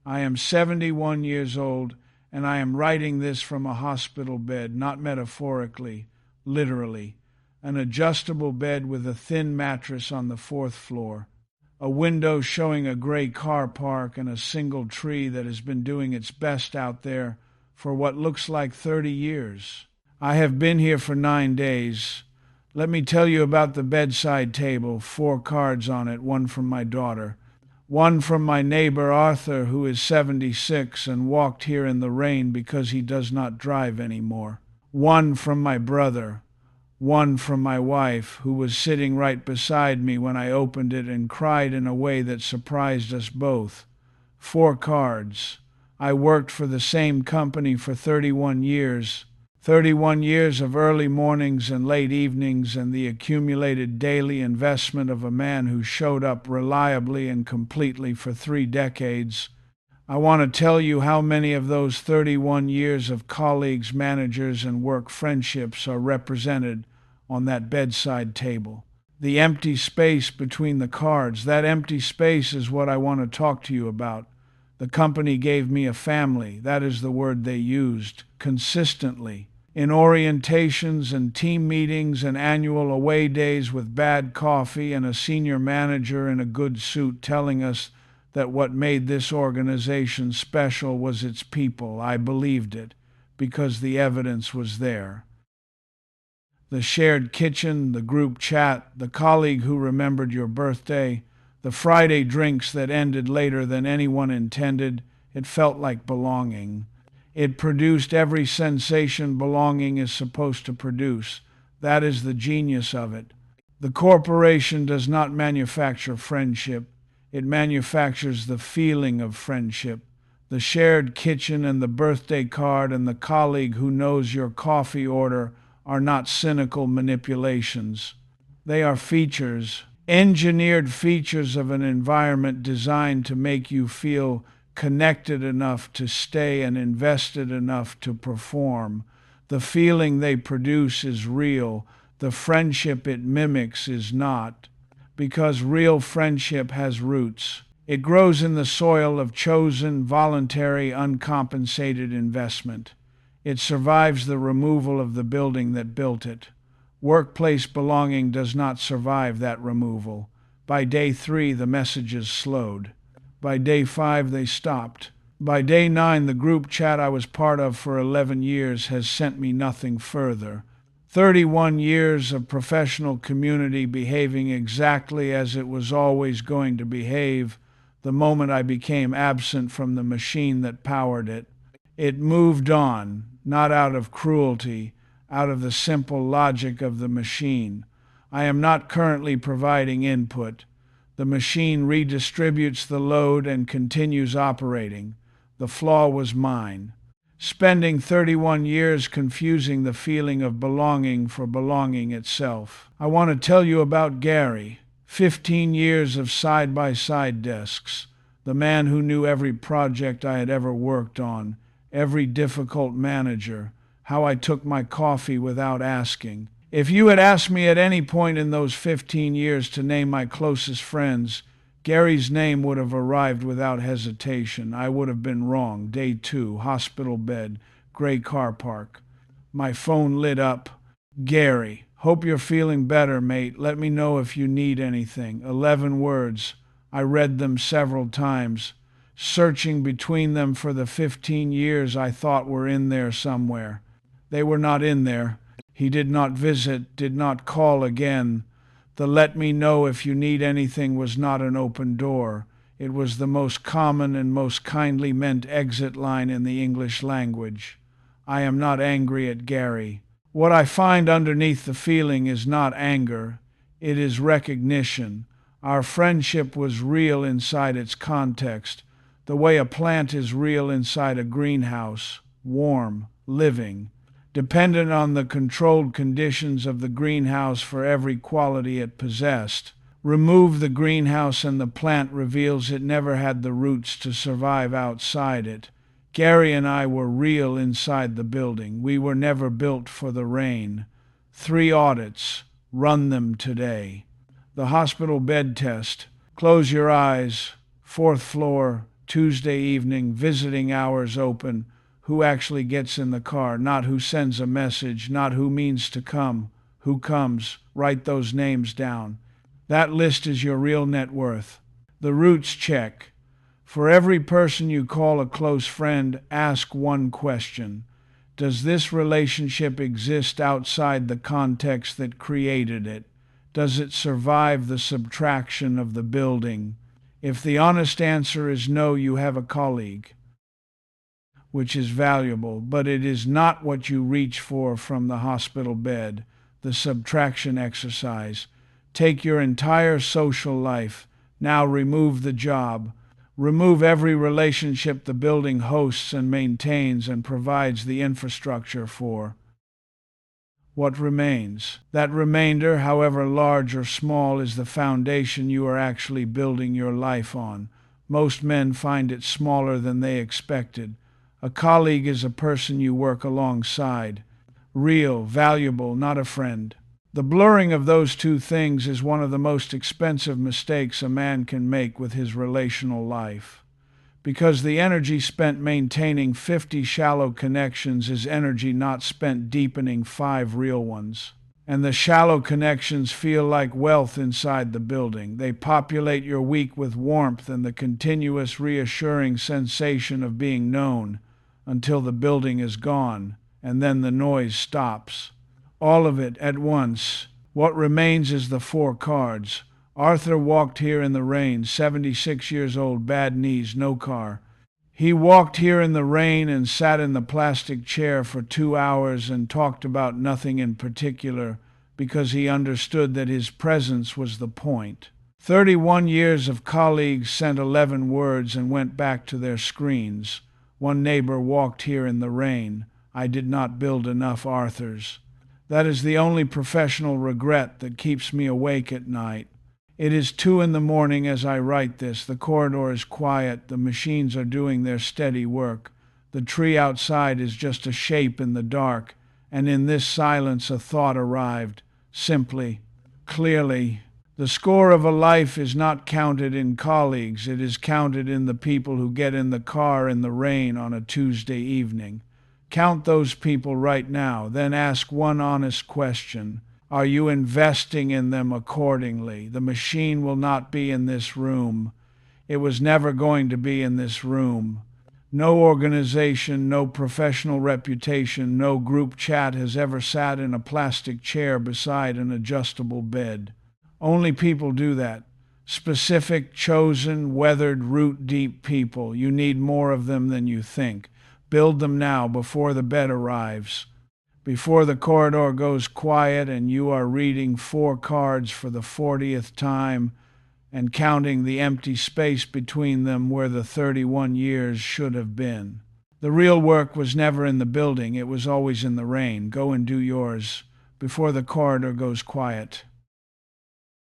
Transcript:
I am 71 years old, and I am writing this from a hospital bed, not metaphorically, literally. An adjustable bed with a thin mattress on the fourth floor. A window showing a gray car park and a single tree that has been doing its best out there for what looks like 30 years. I have been here for 9 days. Let me tell you about the bedside table, 4 cards on it, one from my daughter. One from my neighbor Arthur, who is 76 and walked here in the rain because he does not drive anymore. One from my brother. One from my wife, who was sitting right beside me when I opened it and cried in a way that surprised us both. 4 cards. I worked for the same company for 31 years. 31 years of early mornings and late evenings and the accumulated daily investment of a man who showed up reliably and completely for 3 decades. I want to tell you how many of those 31 years of colleagues, managers, and work friendships are represented on that bedside table. The empty space between the cards, that empty space is what I want to talk to you about. The company gave me a family, that is the word they used, consistently. In orientations and team meetings and annual away days with bad coffee and a senior manager in a good suit telling us that what made this organization special was its people. I believed it because the evidence was there. The shared kitchen, the group chat, the colleague who remembered your birthday, the Friday drinks that ended later than anyone intended, it felt like belonging. It produced every sensation belonging is supposed to produce. That is the genius of it. The corporation does not manufacture friendship. It manufactures the feeling of friendship. The shared kitchen and the birthday card and the colleague who knows your coffee order are not cynical manipulations. They are features, engineered features of an environment designed to make you feel connected enough to stay and invested enough to perform. The feeling they produce is real. The friendship it mimics is not. Because real friendship has roots. It grows in the soil of chosen, voluntary, uncompensated investment. It survives the removal of the building that built it. Workplace belonging does not survive that removal. By day 3, the messages slowed. By day 5, they stopped. By day 9, the group chat I was part of for 11 years has sent me nothing further. 31 years of professional community behaving exactly as it was always going to behave the moment I became absent from the machine that powered it. It moved on, not out of cruelty, out of the simple logic of the machine. I am not currently providing input. The machine redistributes the load and continues operating. The flaw was mine. Spending 31 years confusing the feeling of belonging for belonging itself. I want to tell you about Gary. 15 years of side-by-side desks. The man who knew every project I had ever worked on, every difficult manager, how I took my coffee without asking. If you had asked me at any point in those 15 years to name my closest friends, Gary's name would have arrived without hesitation. I would have been wrong. Day 2, hospital bed, gray car park. My phone lit up. Gary, hope you're feeling better, mate. Let me know if you need anything. 11 words. I read them several times, searching between them for the 15 years I thought were in there somewhere. They were not in there. He did not visit, did not call again. The let me know if you need anything was not an open door. It was the most common and most kindly meant exit line in the English language. I am not angry at Gary. What I find underneath the feeling is not anger. It is recognition. Our friendship was real inside its context, the way a plant is real inside a greenhouse, warm, living, dependent on the controlled conditions of the greenhouse for every quality it possessed. Remove the greenhouse and the plant reveals it never had the roots to survive outside it. Gary and I were real inside the building. We were never built for the rain. 3 audits. Run them today. The hospital bed test. Close your eyes. 4th floor, Tuesday evening, visiting hours open. Who actually gets in the car, not who sends a message, not who means to come, who comes. Write those names down. That list is your real net worth. The roots check. For every person you call a close friend, ask one question. Does this relationship exist outside the context that created it? Does it survive the subtraction of the building? If the honest answer is no, you have a colleague, which is valuable, but it is not what you reach for from the hospital bed. The subtraction exercise. Take your entire social life. Now remove the job. Remove every relationship the building hosts and maintains and provides the infrastructure for. What remains? That remainder, however large or small, is the foundation you are actually building your life on. Most men find it smaller than they expected. A colleague is a person you work alongside. Real, valuable, not a friend. The blurring of those two things is one of the most expensive mistakes a man can make with his relational life. Because the energy spent maintaining 50 shallow connections is energy not spent deepening 5 real ones. And the shallow connections feel like wealth inside the building. They populate your week with warmth and the continuous reassuring sensation of being known until the building is gone, and then the noise stops. All of it at once. What remains is the 4 cards. Arthur walked here in the rain, 76 years old, bad knees, no car. He walked here in the rain and sat in the plastic chair for 2 hours and talked about nothing in particular because he understood that his presence was the point. 31 years of colleagues sent 11 words and went back to their screens. One neighbor walked here in the rain. I did not build enough Arthurs. That is the only professional regret that keeps me awake at night. It is 2 a.m. as I write this. The corridor is quiet. The machines are doing their steady work. The tree outside is just a shape in the dark, and in this silence a thought arrived. Simply, clearly. The score of a life is not counted in colleagues. It is counted in the people who get in the car in the rain on a Tuesday evening. Count those people right now, then ask one honest question. Are you investing in them accordingly? The machine will not be in this room. It was never going to be in this room. No organization, no professional reputation, no group chat has ever sat in a plastic chair beside an adjustable bed. Only people do that. Specific, chosen, weathered, root-deep people. You need more of them than you think. Build them now before the bed arrives. Before the corridor goes quiet and you are reading 4 cards for the 40th time and counting the empty space between them where the 31 years should have been. The real work was never in the building. It was always in the rain. Go and do yours before the corridor goes quiet.